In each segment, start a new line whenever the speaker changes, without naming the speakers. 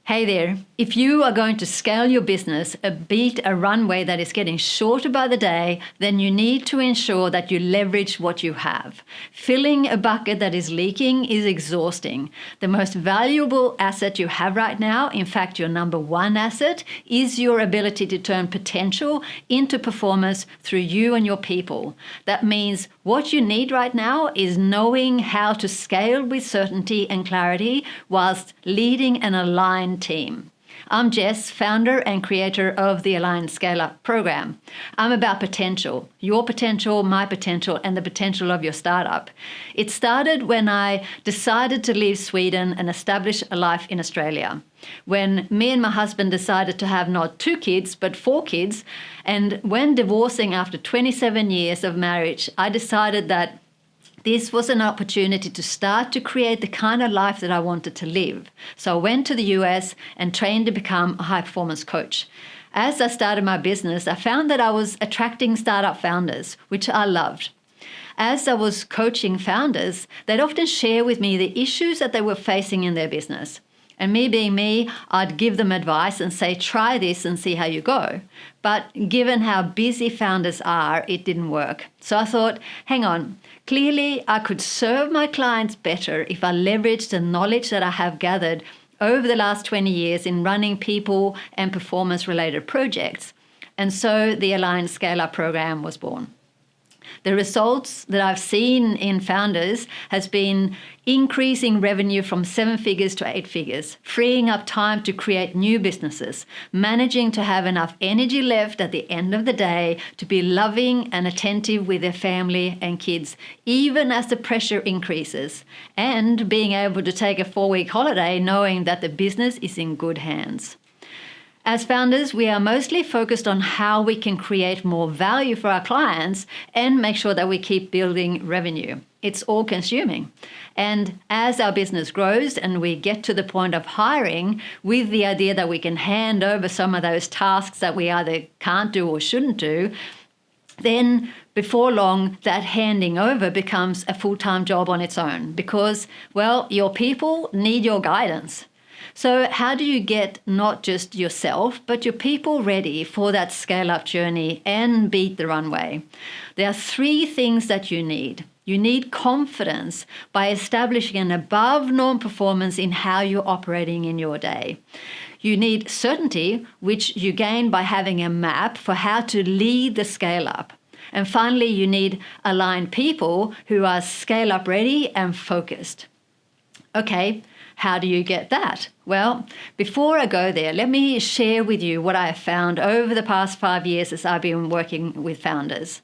Hey there, if you are going to scale your business, beat a runway that is getting shorter by the day, then you need to ensure that you leverage what you have. Filling a bucket that is leaking is exhausting. The most valuable asset you have right now, in fact your number one asset, is your ability to turn potential into performance through you and your people. That means what you need right now is knowing how to scale with certainty and clarity whilst leading an aligned team. I'm Jess, founder and creator of the Aligned Scale Up program. I'm about potential, your potential, my potential, and the potential of your startup. It started when I decided to leave Sweden and establish a life in Australia. When me and my husband decided to have not 2 kids, but 4 kids, and when divorcing after 27 years of marriage, I decided that this was an opportunity to start to create the kind of life that I wanted to live. So I went to the US and trained to become a high-performance coach. As I started my business, I found that I was attracting startup founders, which I loved. As I was coaching founders, they'd often share with me the issues that they were facing in their business. And me being me, I'd give them advice and say, try this and see how you go. But given how busy founders are, it didn't work. So I thought, hang on, clearly I could serve my clients better if I leveraged the knowledge that I have gathered over the last 20 years in running people and performance-related projects. And so the Aligned Scale Up program was born. The results that I've seen in founders has been increasing revenue from 7 figures to 8 figures, freeing up time to create new businesses, managing to have enough energy left at the end of the day to be loving and attentive with their family and kids, even as the pressure increases, and being able to take a 4-week holiday knowing that the business is in good hands. As founders, we are mostly focused on how we can create more value for our clients and make sure that we keep building revenue. It's all consuming. And as our business grows and we get to the point of hiring with the idea that we can hand over some of those tasks that we either can't do or shouldn't do, then before long, that handing over becomes a full-time job on its own because, well, your people need your guidance. So how do you get not just yourself, but your people ready for that scale-up journey and beat the runway? There are 3 things that you need. You need confidence by establishing an above-norm performance in how you're operating in your day. You need certainty, which you gain by having a map for how to lead the scale-up. And finally, you need aligned people who are scale-up ready and focused. Okay. How do you get that? Well, before I go there, let me share with you what I have found over the past 5 years as I've been working with founders.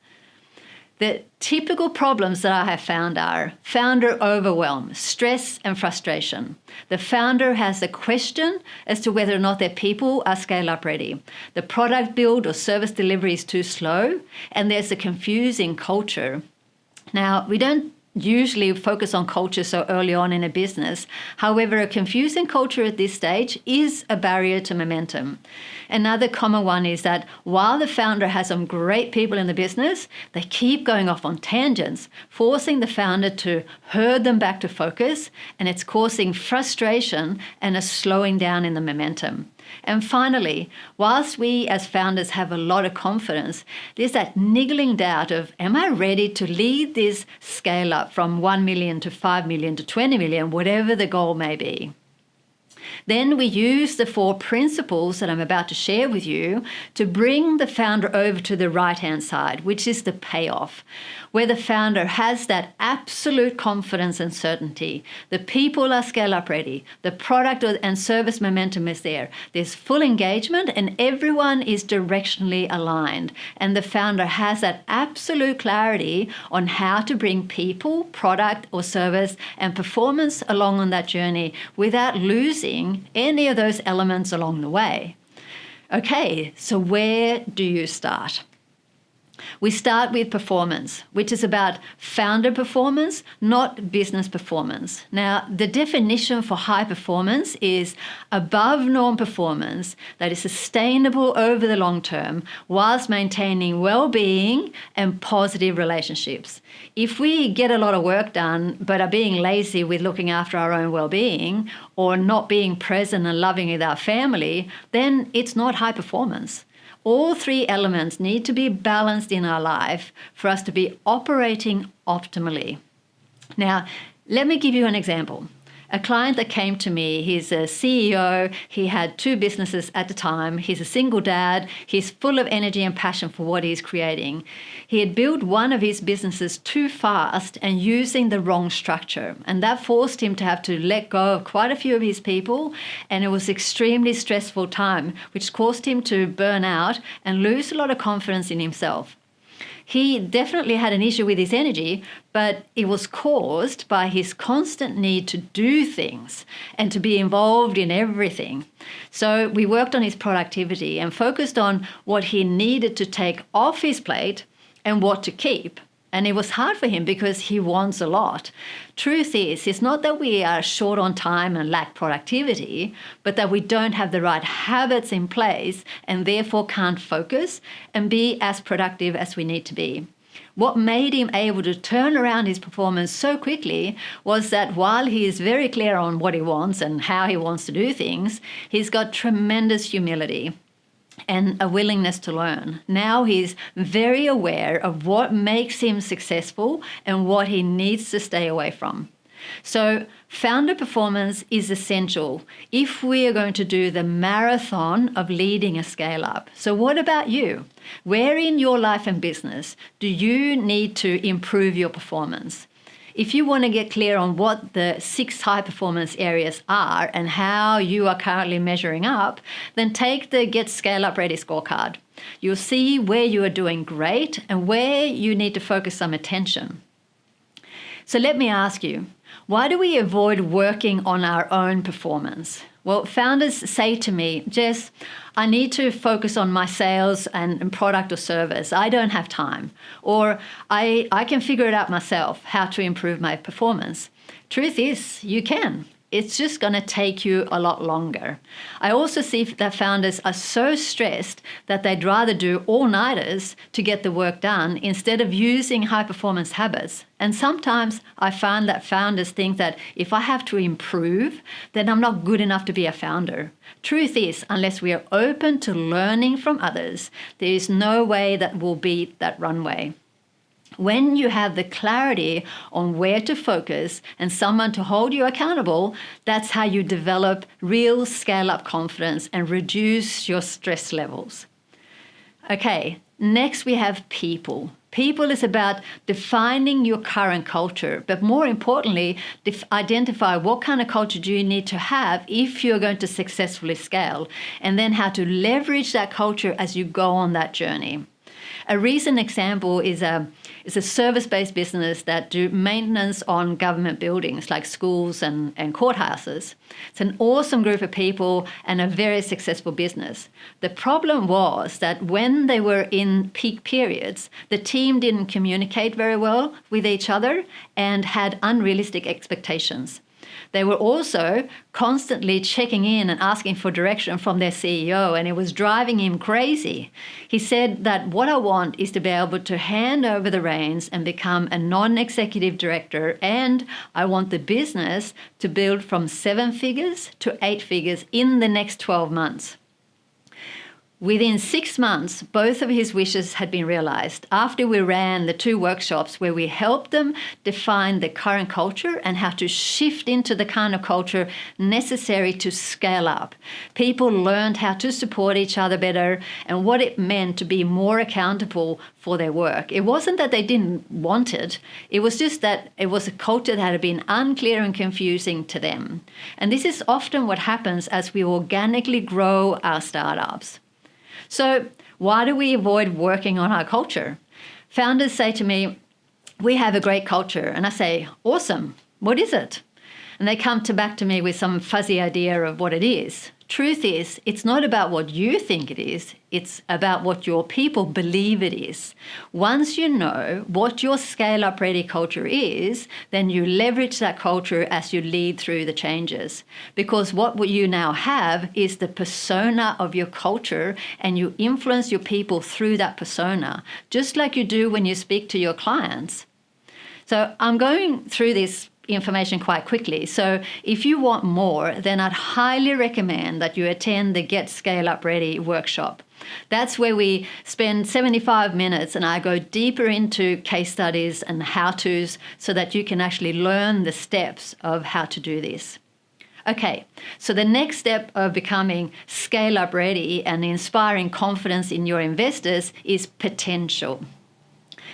The typical problems that I have found are founder overwhelm, stress, and frustration. The founder has a question as to whether or not their people are scale-up ready. The product build or service delivery is too slow, and there's a confusing culture. Now, we don't usually focus on culture so early on in a business. However, a confusing culture at this stage is a barrier to momentum. Another common one is that while the founder has some great people in the business, they keep going off on tangents, forcing the founder to herd them back to focus, and it's causing frustration and a slowing down in the momentum. And finally, whilst we as founders have a lot of confidence, there's that niggling doubt of, am I ready to lead this scale up from 1 million to 5 million to 20 million, whatever the goal may be? Then we use the 4 principles that I'm about to share with you to bring the founder over to the right-hand side, which is the payoff, where the founder has that absolute confidence and certainty. The people are scale-up ready. The product and service momentum is there. There's full engagement and everyone is directionally aligned. And the founder has that absolute clarity on how to bring people, product or service and performance along on that journey without losing any of those elements along the way. Okay, so where do you start? We start with performance, which is about founder performance, not business performance. Now, the definition for high performance is above norm performance that is sustainable over the long term whilst maintaining well-being and positive relationships. If we get a lot of work done but are being lazy with looking after our own well-being or not being present and loving with our family, then it's not high performance. All three elements need to be balanced in our life for us to be operating optimally. Now, let me give you an example. A client that came to me, he's a CEO, he had 2 businesses at the time, he's a single dad, he's full of energy and passion for what he's creating. He had built one of his businesses too fast and using the wrong structure, and that forced him to have to let go of quite a few of his people, and it was extremely stressful time, which caused him to burn out and lose a lot of confidence in himself. He definitely had an issue with his energy, but it was caused by his constant need to do things and to be involved in everything. So we worked on his productivity and focused on what he needed to take off his plate and what to keep. And it was hard for him because he wants a lot. Truth is, it's not that we are short on time and lack productivity, but that we don't have the right habits in place and therefore can't focus and be as productive as we need to be. What made him able to turn around his performance so quickly was that while he is very clear on what he wants and how he wants to do things, he's got tremendous humility and a willingness to learn. Now he's very aware of what makes him successful and what he needs to stay away from. So founder performance is essential if we are going to do the marathon of leading a scale up. So what about you? Where in your life and business do you need to improve your performance? If you want to get clear on what the 6 high performance areas are and how you are currently measuring up, then take the Get Scale Up Ready scorecard. You'll see where you are doing great and where you need to focus some attention. So let me ask you, why do we avoid working on our own performance? Well, founders say to me, Jess, I need to focus on my sales and product or service. I don't have time. Or I can figure it out myself, how to improve my performance. Truth is, you can. It's just going to take you a lot longer. I also see that founders are so stressed that they'd rather do all-nighters to get the work done instead of using high-performance habits. And sometimes I find that founders think that if I have to improve, then I'm not good enough to be a founder. Truth is, unless we are open to learning from others, there is no way that we'll beat that runway. When you have the clarity on where to focus and someone to hold you accountable, that's how you develop real scale-up confidence and reduce your stress levels. Okay, next we have people. People is about defining your current culture, but more importantly, identify what kind of culture do you need to have if you're going to successfully scale, and then how to leverage that culture as you go on that journey. A recent example is a service-based business that do maintenance on government buildings like schools and courthouses. It's an awesome group of people and a very successful business. The problem was that when they were in peak periods, the team didn't communicate very well with each other and had unrealistic expectations. They were also constantly checking in and asking for direction from their CEO, and it was driving him crazy. He said that what I want is to be able to hand over the reins and become a non-executive director, and I want the business to build from 7 figures to 8 figures in the next 12 months. Within 6 months, both of his wishes had been realized after we ran the 2 workshops where we helped them define the current culture and how to shift into the kind of culture necessary to scale up. People learned how to support each other better and what it meant to be more accountable for their work. It wasn't that they didn't want it. It was just that it was a culture that had been unclear and confusing to them. And this is often what happens as we organically grow our startups. So why do we avoid working on our culture? Founders say to me, we have a great culture. And I say, awesome. What is it? And they come back to me with some fuzzy idea of what it is. Truth is, it's not about what you think it is, it's about what your people believe it is. Once you know what your scale-up ready culture is, then you leverage that culture as you lead through the changes. Because what you now have is the persona of your culture, and you influence your people through that persona, just like you do when you speak to your clients. So I'm going through this information quite quickly. So if you want more, then I'd highly recommend that you attend the Get Scale Up Ready workshop. That's where we spend 75 minutes and I go deeper into case studies and how-tos so that you can actually learn the steps of how to do this. Okay, so the next step of becoming scale up ready and inspiring confidence in your investors is potential.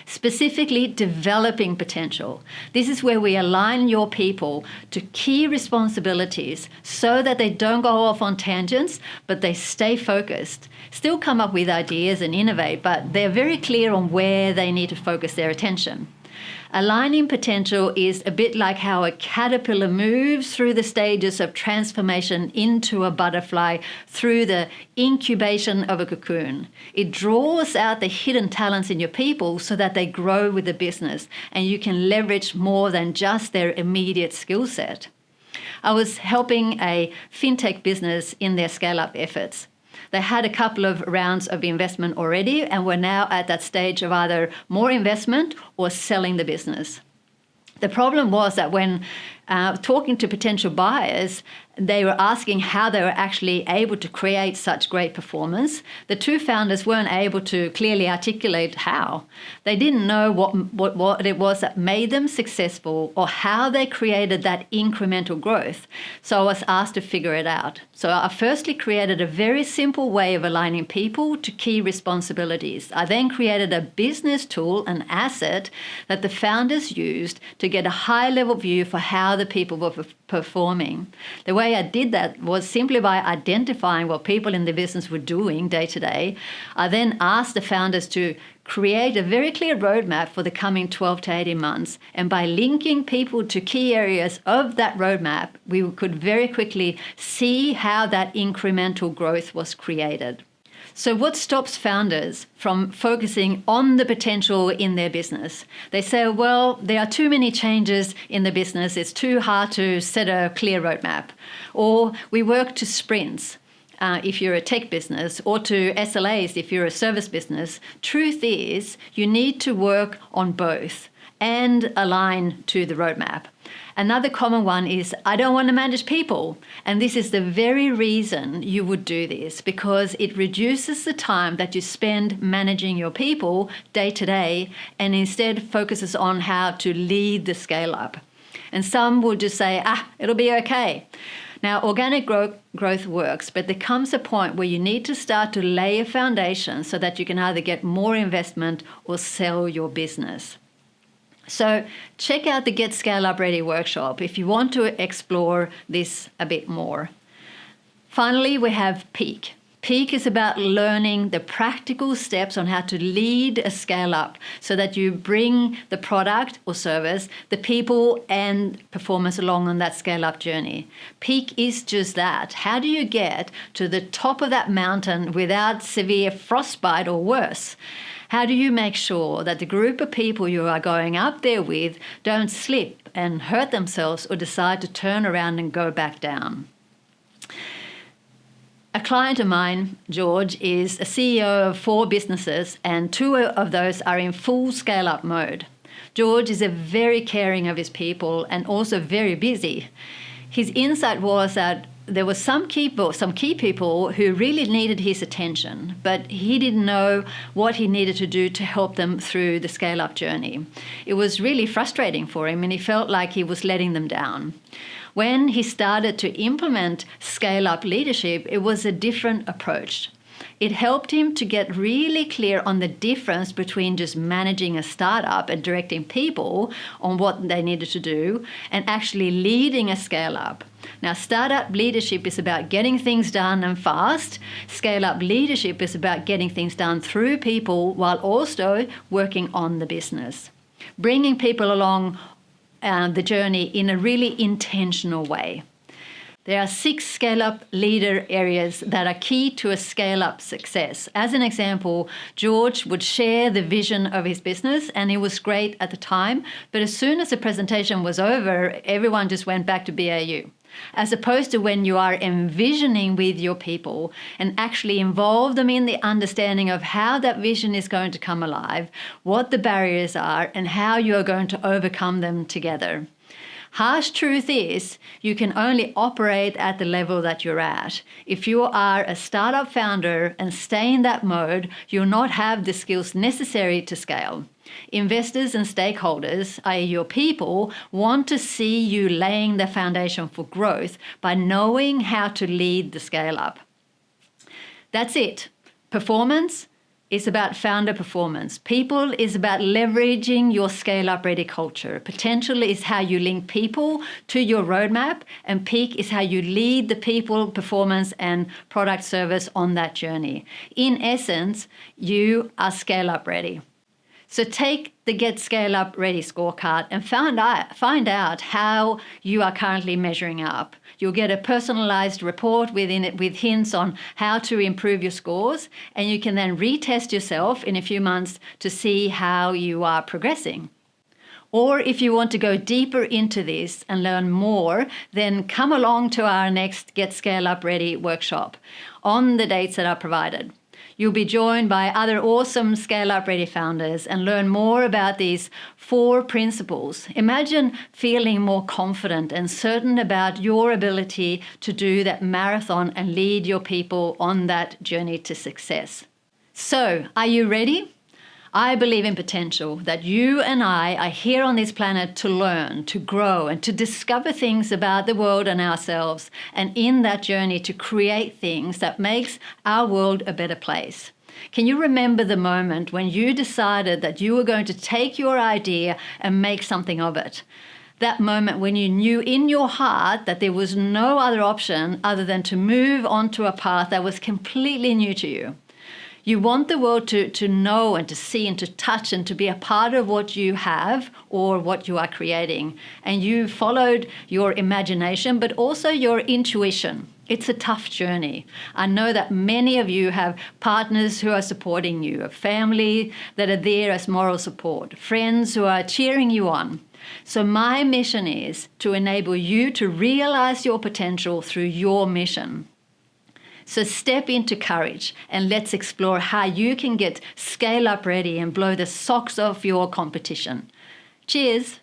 Specifically, developing potential. This is where we align your people to key responsibilities so that they don't go off on tangents, but they stay focused. Still come up with ideas and innovate, but they're very clear on where they need to focus their attention. Aligning potential is a bit like how a caterpillar moves through the stages of transformation into a butterfly through the incubation of a cocoon. It draws out the hidden talents in your people so that they grow with the business and you can leverage more than just their immediate skill set. I was helping a fintech business in their scale-up efforts. They had a couple of rounds of investment already and were now at that stage of either more investment or selling the business. The problem was that when talking to potential buyers, they were asking how they were actually able to create such great performance. The two founders weren't able to clearly articulate how. They didn't know what it was that made them successful or how they created that incremental growth. So I was asked to figure it out. So I firstly created a very simple way of aligning people to key responsibilities. I then created a business tool, an asset that the founders used to get a high-level view for how the people were performing. The way I did that was simply by identifying what people in the business were doing day to day. I then asked the founders to create a very clear roadmap for the coming 12 to 18 months. And by linking people to key areas of that roadmap, we could very quickly see how that incremental growth was created. So what stops founders from focusing on the potential in their business? They say, well, there are too many changes in the business. It's too hard to set a clear roadmap. Or we work to sprints if you're a tech business, or to SLAs if you're a service business. Truth is, you need to work on both and align to the roadmap. Another common one is, I don't want to manage people. And this is the very reason you would do this, because it reduces the time that you spend managing your people day to day and instead focuses on how to lead the scale up. And some will just say, it'll be okay. Now, organic growth works, but there comes a point where you need to start to lay a foundation so that you can either get more investment or sell your business. So check out the Get Scale Up Ready workshop if you want to explore this a bit more. Finally, we have Peak. Peak is about learning the practical steps on how to lead a scale up so that you bring the product or service, the people and performance along on that scale up journey. Peak is just that. How do you get to the top of that mountain without severe frostbite or worse? How do you make sure that the group of people you are going up there with don't slip and hurt themselves or decide to turn around and go back down? A client of mine, George, is a CEO of 4 businesses, and 2 of those are in full scale-up mode. George is very caring of his people and also very busy. His insight was that there were some key people who really needed his attention, but he didn't know what he needed to do to help them through the scale-up journey. It was really frustrating for him, and he felt like he was letting them down. When he started to implement scale-up leadership, it was a different approach. It helped him to get really clear on the difference between just managing a startup and directing people on what they needed to do and actually leading a scale-up. Now, startup leadership is about getting things done and fast. Scale-up leadership is about getting things done through people while also working on the business. Bringing people along the journey in a really intentional way. There are 6 scale-up leader areas that are key to a scale-up success. As an example, George would share the vision of his business, and it was great at the time, but as soon as the presentation was over, everyone just went back to BAU. As opposed to when you are envisioning with your people and actually involve them in the understanding of how that vision is going to come alive, what the barriers are, and how you are going to overcome them together. Harsh truth is, you can only operate at the level that you're at. If you are a startup founder and stay in that mode, you'll not have the skills necessary to scale. Investors and stakeholders, i.e. your people, want to see you laying the foundation for growth by knowing how to lead the scale up. That's it. Performance is about founder performance. People is about leveraging your scale-up ready culture. Potential is how you link people to your roadmap, and peak is how you lead the people, performance, and product service on that journey. In essence, you are scale-up ready. So take the Get Scale Up Ready scorecard and find out how you are currently measuring up. You'll get a personalized report within it with hints on how to improve your scores, and you can then retest yourself in a few months to see how you are progressing. Or if you want to go deeper into this and learn more, then come along to our next Get Scale Up Ready workshop on the dates that are provided. You'll be joined by other awesome scale-up ready founders and learn more about these 4 principles. Imagine feeling more confident and certain about your ability to do that marathon and lead your people on that journey to success. So, are you ready? I believe in potential, that you and I are here on this planet to learn, to grow, and to discover things about the world and ourselves, and in that journey to create things that makes our world a better place. Can you remember the moment when you decided that you were going to take your idea and make something of it? That moment when you knew in your heart that there was no other option other than to move onto a path that was completely new to you. You want the world to know and to see and to touch and to be a part of what you have or what you are creating. And you followed your imagination, but also your intuition. It's a tough journey. I know that many of you have partners who are supporting you, a family that are there as moral support, friends who are cheering you on. So my mission is to enable you to realize your potential through your mission. So step into courage and let's explore how you can get scale up ready and blow the socks off your competition. Cheers.